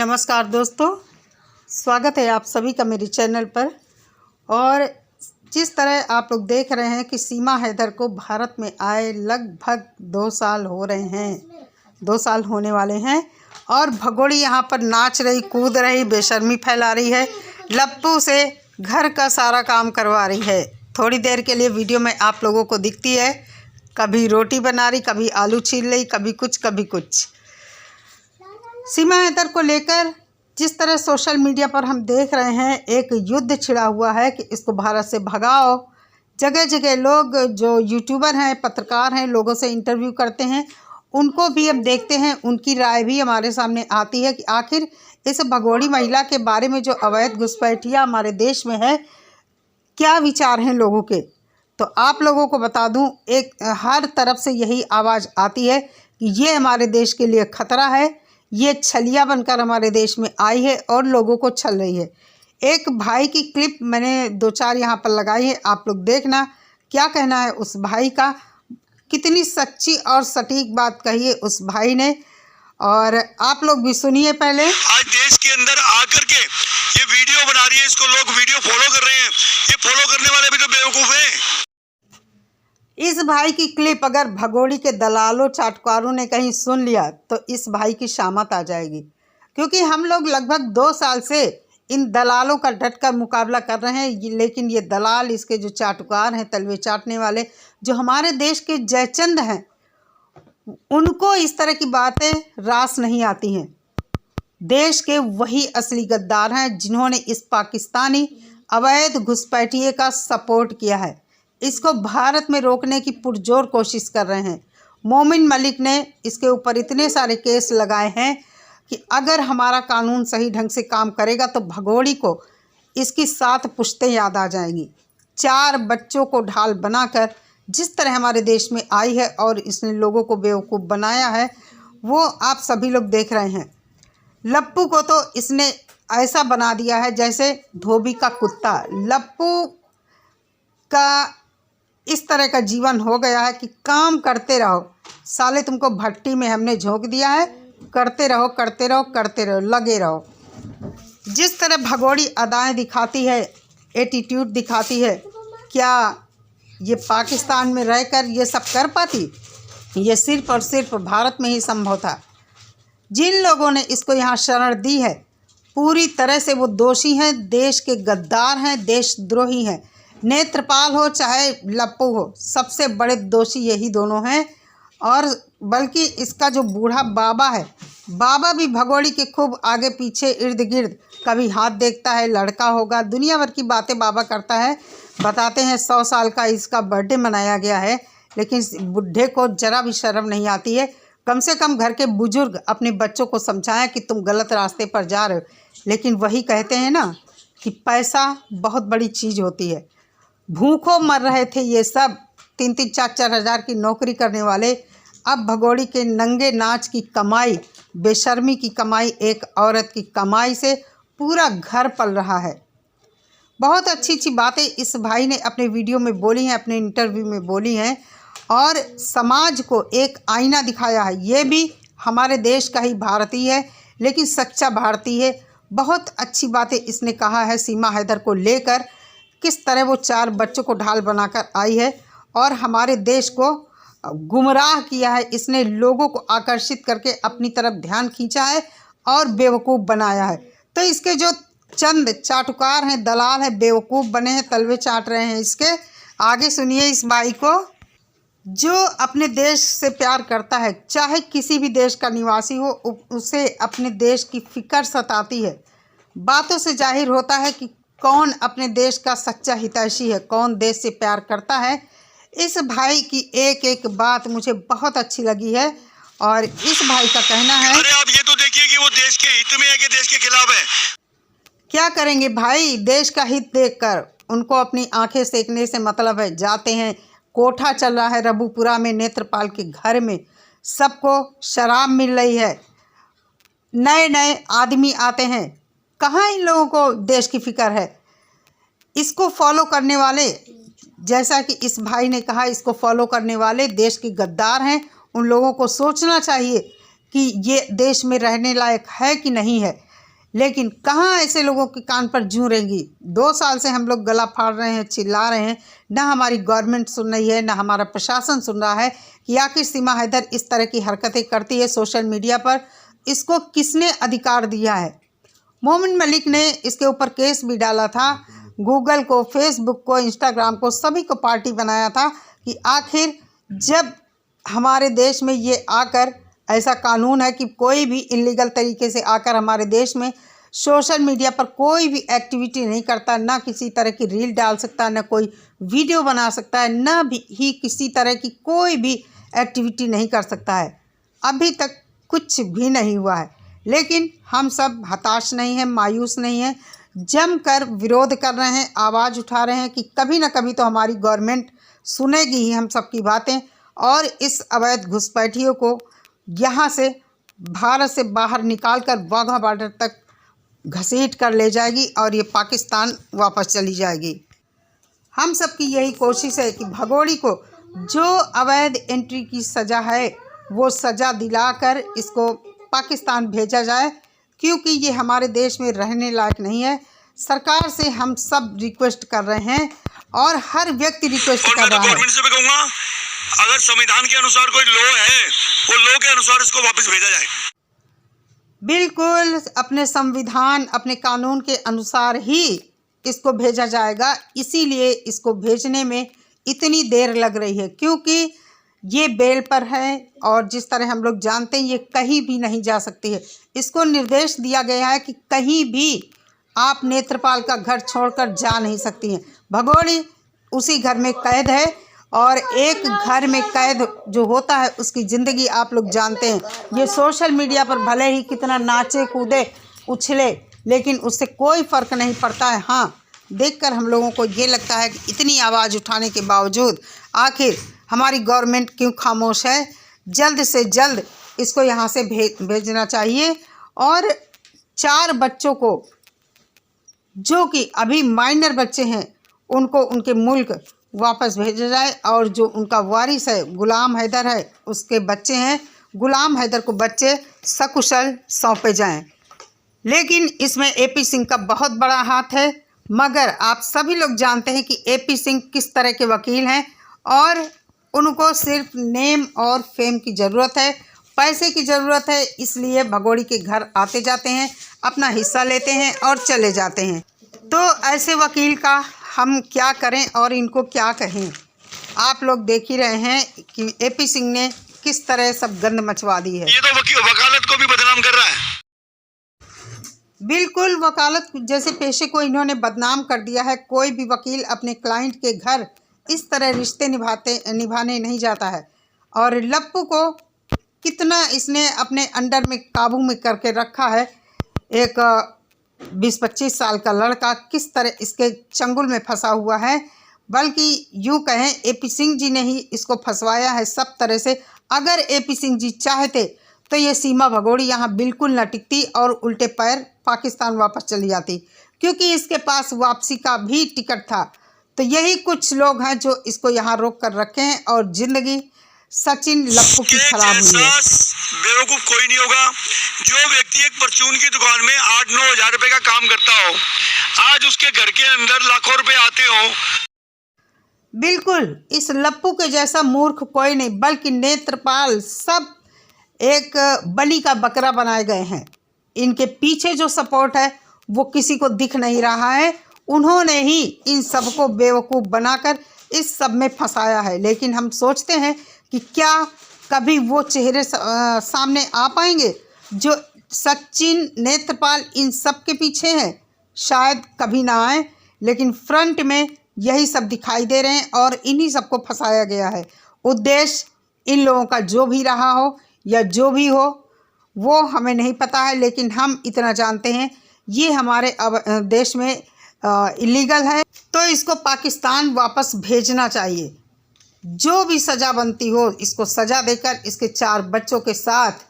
नमस्कार दोस्तों, स्वागत है आप सभी का मेरे चैनल पर। और जिस तरह आप लोग देख रहे हैं कि सीमा हैदर को भारत में आए लगभग 2 साल हो रहे हैं, 2 साल होने वाले हैं और भगोड़ी यहाँ पर नाच रही, कूद रही, बेशर्मी फैला रही है, लप्पू से घर का सारा काम करवा रही है। थोड़ी देर के लिए वीडियो में आप लोगों को दिखती है, कभी रोटी बना रही, कभी आलू छील रही, कभी कुछ। सीमा हैदर को लेकर जिस तरह सोशल मीडिया पर हम देख रहे हैं, एक युद्ध छिड़ा हुआ है कि इसको भारत से भगाओ। जगह जगह लोग जो यूट्यूबर हैं, पत्रकार हैं, लोगों से इंटरव्यू करते हैं, उनको भी अब देखते हैं, उनकी राय भी हमारे सामने आती है कि आखिर इस भगोड़ी महिला के बारे में जो अवैध घुसपैठिया हमारे देश में है, क्या विचार हैं लोगों के। तो आप लोगों को बता दूं, एक हर तरफ से यही आवाज़ आती है कि ये हमारे देश के लिए खतरा है, ये छलिया बनकर हमारे देश में आई है और लोगों को छल रही है। एक भाई की क्लिप मैंने 2-4 यहाँ पर लगाई है, आप लोग देखना क्या कहना है उस भाई का। कितनी सच्ची और सटीक बात कही है उस भाई ने, और आप लोग भी सुनिए। पहले आज देश के अंदर आकर के ये वीडियो बना रही है, इसको लोग वीडियो फॉलो कर रहे हैं। ये फॉलो करने वाले भी तो बेवकूफ हैं। इस भाई की क्लिप अगर भगोड़ी के दलालों, चाटकारों ने कहीं सुन लिया तो इस भाई की शामत आ जाएगी, क्योंकि हम लोग लगभग 2 साल से इन दलालों का डटकर मुकाबला कर रहे हैं। लेकिन ये दलाल, इसके जो चाटकार हैं, तलवे चाटने वाले, जो हमारे देश के जयचंद हैं, उनको इस तरह की बातें रास नहीं आती हैं। देश के वही असली गद्दार हैं जिन्होंने इस पाकिस्तानी अवैध घुसपैठिए का सपोर्ट किया है। इसको भारत में रोकने की पुरजोर कोशिश कर रहे हैं। मोमिन मलिक ने इसके ऊपर इतने सारे केस लगाए हैं कि अगर हमारा कानून सही ढंग से काम करेगा तो भगोड़ी को इसकी 7 पुश्तें याद आ जाएंगी। 4 बच्चों को ढाल बनाकर जिस तरह हमारे देश में आई है और इसने लोगों को बेवकूफ़ बनाया है, वो आप सभी लोग देख रहे हैं। लप्पू को तो इसने ऐसा बना दिया है जैसे धोबी का कुत्ता। लप्पू का इस तरह का जीवन हो गया है कि काम करते रहो, साले तुमको भट्टी में हमने झोंक दिया है, करते रहो, लगे रहो। जिस तरह भगोड़ी अदाएं दिखाती है, एटीट्यूड दिखाती है, क्या ये पाकिस्तान में रहकर ये सब कर पाती? ये सिर्फ और सिर्फ भारत में ही संभव था। जिन लोगों ने इसको यहाँ शरण दी है, पूरी तरह से वो दोषी हैं, देश के गद्दार हैं, देशद्रोही हैं। नेत्रपाल हो चाहे लप्पू हो, सबसे बड़े दोषी यही दोनों हैं। और बल्कि इसका जो बूढ़ा बाबा है, बाबा भी भगोड़ी के खूब आगे पीछे इर्द गिर्द, कभी हाथ देखता है, लड़का होगा, दुनिया भर की बातें बाबा करता है। बताते हैं 100 साल का इसका बर्थडे मनाया गया है, लेकिन इस बुढ़े को जरा भी शर्म नहीं आती है। कम से कम घर के बुजुर्ग अपने बच्चों को समझाएं कि तुम गलत रास्ते पर जा रहे हो, लेकिन वही कहते हैं ना कि पैसा बहुत बड़ी चीज़ होती है। भूखों मर रहे थे ये सब 3-3, 4-4 हज़ार की नौकरी करने वाले। अब भगोड़ी के नंगे नाच की कमाई, बेशर्मी की कमाई, एक औरत की कमाई से पूरा घर पल रहा है। बहुत अच्छी बातें इस भाई ने अपने वीडियो में बोली हैं, अपने इंटरव्यू में बोली हैं, और समाज को एक आईना दिखाया है। ये भी हमारे देश का ही भारतीय है, लेकिन सच्चा भारतीय है। बहुत अच्छी बातें इसने कहा है सीमा हैदर को लेकर, किस तरह वो 4 बच्चों को ढाल बनाकर आई है और हमारे देश को गुमराह किया है। इसने लोगों को आकर्षित करके अपनी तरफ ध्यान खींचा है और बेवकूफ़ बनाया है। तो इसके जो चंद चाटुकार हैं, दलाल हैं, बेवकूफ़ बने हैं, तलवे चाट रहे हैं इसके। आगे सुनिए इस भाई को। जो अपने देश से प्यार करता है, चाहे किसी भी देश का निवासी हो, उसे अपने देश की फ़िक्र सताती है। बातों से जाहिर होता है कि कौन अपने देश का सच्चा हितैषी है, कौन देश से प्यार करता है। इस भाई की एक एक बात मुझे बहुत अच्छी लगी है, और इस भाई का कहना है, अरे आप ये तो देखिए कि वो देश के हित में है कि देश के खिलाफ है। क्या करेंगे भाई, देश का हित देखकर उनको अपनी आंखें सेकने से मतलब है। जाते हैं, कोठा चल रहा है रबूपुरा में, नेत्रपाल के घर में, सबको शराब मिल रही है, नए नए आदमी आते हैं। कहाँ इन लोगों को देश की फ़िक्र है? इसको फॉलो करने वाले, जैसा कि इस भाई ने कहा, इसको फॉलो करने वाले देश के गद्दार हैं। उन लोगों को सोचना चाहिए कि ये देश में रहने लायक है कि नहीं है। लेकिन कहाँ ऐसे लोगों के कान पर जूं रहेंगी। 2 साल से हम लोग गला फाड़ रहे हैं, चिल्ला रहे हैं, ना हमारी गवर्नमेंट सुन रही है, ना हमारा प्रशासन सुन रहा है कि आखिर सीमा हैदर इस तरह की हरकतें करती है सोशल मीडिया पर। इसको किसने अधिकार दिया है? मोमिन मलिक ने इसके ऊपर केस भी डाला था। गूगल को, फेसबुक को, इंस्टाग्राम को, सभी को पार्टी बनाया था कि आखिर जब हमारे देश में ये आकर ऐसा कानून है कि कोई भी इलीगल तरीके से आकर हमारे देश में सोशल मीडिया पर कोई भी एक्टिविटी नहीं करता, ना किसी तरह की रील डाल सकता, ना कोई वीडियो बना सकता है, ना भी ही किसी तरह की कोई भी एक्टिविटी नहीं कर सकता है। अभी तक कुछ भी नहीं हुआ है, लेकिन हम सब हताश नहीं हैं, मायूस नहीं हैं, जमकर विरोध कर रहे हैं, आवाज़ उठा रहे हैं कि कभी ना कभी तो हमारी गवर्नमेंट सुनेगी ही हम सब की बातें और इस अवैध घुसपैठियों को यहाँ से भारत से बाहर निकालकर वाघा बॉर्डर तक घसीट कर ले जाएगी और ये पाकिस्तान वापस चली जाएगी। हम सब की यही कोशिश है कि भगोड़ी को जो अवैध एंट्री की सज़ा है वो सज़ा दिलाकर इसको पाकिस्तान भेजा जाए, क्योंकि ये हमारे देश में रहने लायक नहीं है। सरकार से हम सब रिक्वेस्ट कर रहे हैं और हर व्यक्ति रिक्वेस्ट कर रहा है। गवर्नमेंट से भी कहूँगा, अगर संविधान के अनुसार कोई लॉ है, वो लॉ के अनुसार इसको वापस भेजा जाए। बिल्कुल अपने संविधान, अपने कानून के अनुसार ही इसको भेजा जाएगा। इसीलिए इसको भेजने में इतनी देर लग रही है, क्योंकि ये बेल पर है और जिस तरह हम लोग जानते हैं ये कहीं भी नहीं जा सकती है। इसको निर्देश दिया गया है कि कहीं भी आप नेत्रपाल का घर छोड़कर जा नहीं सकती हैं। भगोड़ी उसी घर में कैद है और एक घर में कैद जो होता है उसकी ज़िंदगी आप लोग जानते हैं। ये सोशल मीडिया पर भले ही कितना नाचे कूदे उछले, लेकिन उससे कोई फ़र्क नहीं पड़ता है। हाँ, देखकर हम लोगों को ये लगता है कि इतनी आवाज़ उठाने के बावजूद आखिर हमारी गवर्नमेंट क्यों खामोश है। जल्द से जल्द इसको यहाँ से भेजना चाहिए और 4 बच्चों को, जो कि अभी माइनर बच्चे हैं, उनको उनके मुल्क वापस भेजा जाए और जो उनका वारिस है गुलाम हैदर है, उसके बच्चे हैं, गुलाम हैदर को बच्चे सकुशल सौंपे जाएं। लेकिन इसमें एपी सिंह का बहुत बड़ा हाथ है, मगर आप सभी लोग जानते हैं कि एपी सिंह किस तरह के वकील हैं और उनको सिर्फ नेम और फेम की ज़रूरत है, पैसे की ज़रूरत है। इसलिए भगोड़ी के घर आते जाते हैं, अपना हिस्सा लेते हैं और चले जाते हैं। तो ऐसे वकील का हम क्या करें और इनको क्या कहें? आप लोग देख ही रहे हैं कि एपी सिंह ने किस तरह सब गंद मचवा दी है। ये तो वकालत को भी बदनाम कर रहा है। बिल्कुल, वकालत जैसे पेशे को इन्होंने बदनाम कर दिया है। कोई भी वकील अपने क्लाइंट के घर इस तरह रिश्ते निभाने नहीं जाता है। और लप्पू को कितना इसने अपने अंडर में काबू में करके रखा है। एक 20-25 साल का लड़का किस तरह इसके चंगुल में फंसा हुआ है, बल्कि यूँ कहें एपी सिंह जी ने ही इसको फंसवाया है सब तरह से। अगर एपी सिंह जी चाहते तो ये सीमा भगोड़ी यहाँ बिल्कुल न टिकती और उल्टे पैर पाकिस्तान वापस चली जाती, क्योंकि इसके पास वापसी का भी टिकट था। तो यही कुछ लोग हैं जो इसको यहाँ रोक कर रखे हैं और ज़िंदगी सचिन लप्पू की खराब हुई है। बेवकूफ़ कोई नहीं होगा जो व्यक्ति एक परचून की दुकान में 8-9 हज़ार रुपये का काम करता हो, आज उसके घर के अंदर लाखों रुपए आते हो। बिल्कुल, इस लप्पू के जैसा मूर्ख कोई नहीं, बल्कि नेत्रपाल सब एक बलि का बकरा बनाए गए हैं। इनके पीछे जो सपोर्ट है वो किसी को दिख नहीं रहा है। उन्होंने ही इन सबको बेवकूफ़ बनाकर इस सब में फंसाया है। लेकिन हम सोचते हैं कि क्या कभी वो चेहरे सामने आ पाएंगे जो सचिन, नेत्रपाल इन सब के पीछे हैं? शायद कभी ना आए, लेकिन फ्रंट में यही सब दिखाई दे रहे हैं और इन्हीं सबको फंसाया गया है। उद्देश्य इन लोगों का जो भी रहा हो या जो भी हो वो हमें नहीं पता है, लेकिन हम इतना जानते हैं ये हमारे देश में इलीगल है, तो इसको पाकिस्तान वापस भेजना चाहिए। जो भी सज़ा बनती हो इसको सज़ा देकर इसके 4 बच्चों के साथ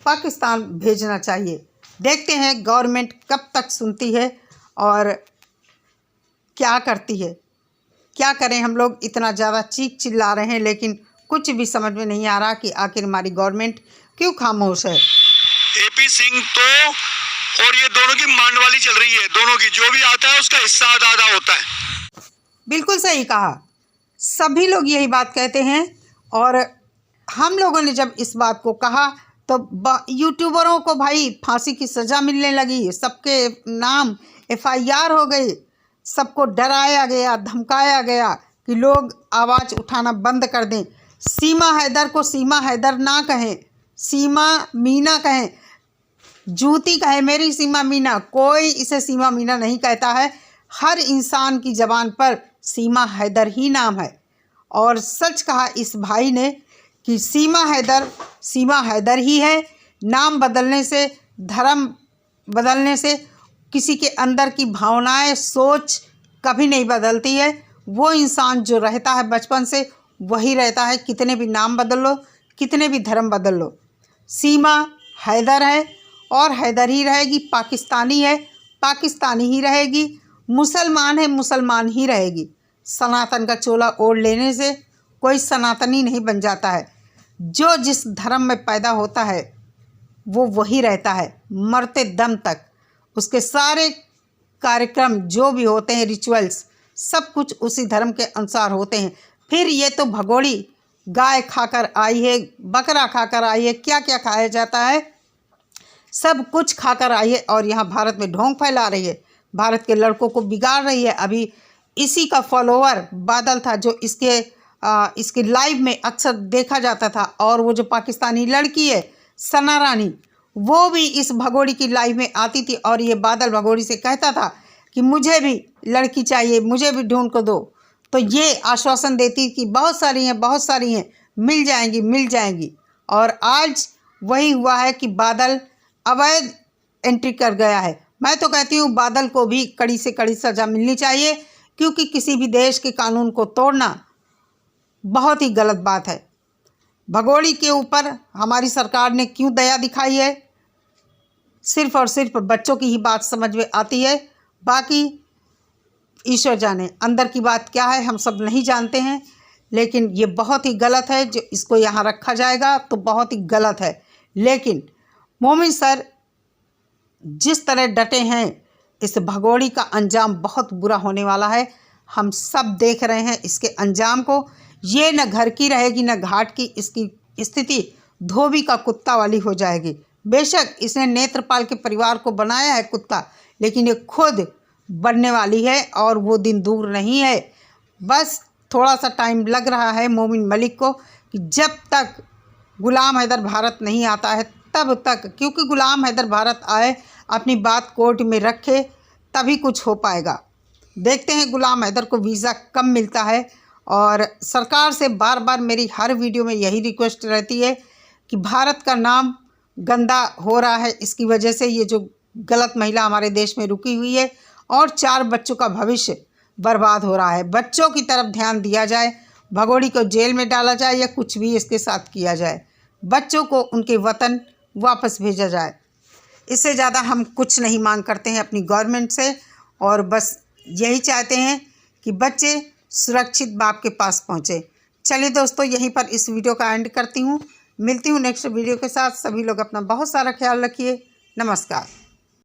पाकिस्तान भेजना चाहिए। देखते हैं गवर्नमेंट कब तक सुनती है और क्या करती है। क्या करें, हम लोग इतना ज़्यादा चीख चिल्ला रहे हैं, लेकिन कुछ भी समझ में नहीं आ रहा कि आखिर हमारी गवर्नमेंट क्यों खामोश है। एपी सिंह तो और ये दोनों की मांडवाली चल रही है, दोनों की, जो भी आता है उसका हिस्सा आधा आधा होता है। बिल्कुल सही कहा, सभी लोग यही बात कहते हैं। और हम लोगों ने जब इस बात को कहा तो यूट्यूबरों को भाई फांसी की सज़ा मिलने लगी, सबके नाम FIR हो गई, सबको डराया गया, धमकाया गया कि लोग आवाज़ उठाना बंद कर दें। सीमा हैदर को सीमा हैदर ना कहें, सीमा मीना कहें, जूती कहे मेरी सीमा मीना, कोई इसे सीमा मीना नहीं कहता है। हर इंसान की ज़बान पर सीमा हैदर ही नाम है। और सच कहा इस भाई ने कि सीमा हैदर ही है। नाम बदलने से, धर्म बदलने से किसी के अंदर की भावनाएं, सोच कभी नहीं बदलती है। वो इंसान जो रहता है बचपन से वही रहता है, कितने भी नाम बदल लो, कितने भी धर्म बदल लो। सीमा हैदर है और हैदर ही रहेगी। पाकिस्तानी है, पाकिस्तानी ही रहेगी। मुसलमान है, मुसलमान ही रहेगी। सनातन का चोला ओढ़ लेने से कोई सनातनी नहीं बन जाता है। जो जिस धर्म में पैदा होता है वो वही रहता है मरते दम तक। उसके सारे कार्यक्रम जो भी होते हैं, रिचुअल्स, सब कुछ उसी धर्म के अनुसार होते हैं। फिर ये तो भगोड़ी गाय खाकर आई है, बकरा खाकर आई है, क्या क्या खाया जाता है, सब कुछ खाकर आई है और यहाँ भारत में ढोंग फैला रही है, भारत के लड़कों को बिगाड़ रही है। अभी इसी का फॉलोअर बादल था जो इसके लाइव में अक्सर देखा जाता था। और वो जो पाकिस्तानी लड़की है सना रानी, वो भी इस भगोड़ी की लाइव में आती थी और ये बादल भगोड़ी से कहता था कि मुझे भी लड़की चाहिए, मुझे भी ढूंढ को दो। तो ये आश्वासन देती कि बहुत सारी हैं, बहुत सारी हैं, मिल जाएंगी, मिल जाएंगी। और आज वही हुआ है कि बादल अवैध एंट्री कर गया है। मैं तो कहती हूँ बादल को भी कड़ी से कड़ी सज़ा मिलनी चाहिए, क्योंकि किसी भी देश के कानून को तोड़ना बहुत ही गलत बात है। भगोड़ी के ऊपर हमारी सरकार ने क्यों दया दिखाई है? सिर्फ और सिर्फ बच्चों की ही बात समझ में आती है, बाकी ईश्वर जाने अंदर की बात क्या है, हम सब नहीं जानते हैं। लेकिन ये बहुत ही गलत है, जो इसको यहाँ रखा जाएगा तो बहुत ही गलत है। लेकिन मोमिन सर जिस तरह डटे हैं, इस भगोड़ी का अंजाम बहुत बुरा होने वाला है। हम सब देख रहे हैं इसके अंजाम को। ये न घर की रहेगी न घाट की, इसकी स्थिति धोबी का कुत्ता वाली हो जाएगी। बेशक इसने नेत्रपाल के परिवार को बनाया है कुत्ता, लेकिन ये खुद बनने वाली है और वो दिन दूर नहीं है। बस थोड़ा सा टाइम लग रहा है मोमिन मलिक को कि जब तक गुलाम हैदर भारत नहीं आता है तब तक, क्योंकि गुलाम हैदर भारत आए, अपनी बात कोर्ट में रखे, तभी कुछ हो पाएगा। देखते हैं गुलाम हैदर को वीज़ा कब मिलता है। और सरकार से बार बार मेरी हर वीडियो में यही रिक्वेस्ट रहती है कि भारत का नाम गंदा हो रहा है, इसकी वजह से ये जो गलत महिला हमारे देश में रुकी हुई है और 4 बच्चों का भविष्य बर्बाद हो रहा है। बच्चों की तरफ ध्यान दिया जाए, भगोड़ी को जेल में डाला जाए या कुछ भी इसके साथ किया जाए, बच्चों को उनके वतन वापस भेजा जाए। इससे ज़्यादा हम कुछ नहीं मांग करते हैं अपनी गवर्नमेंट से, और बस यही चाहते हैं कि बच्चे सुरक्षित बाप के पास पहुँचे। चलिए दोस्तों, यहीं पर इस वीडियो का एंड करती हूँ। मिलती हूँ नेक्स्ट वीडियो के साथ। सभी लोग अपना बहुत सारा ख्याल रखिए। नमस्कार।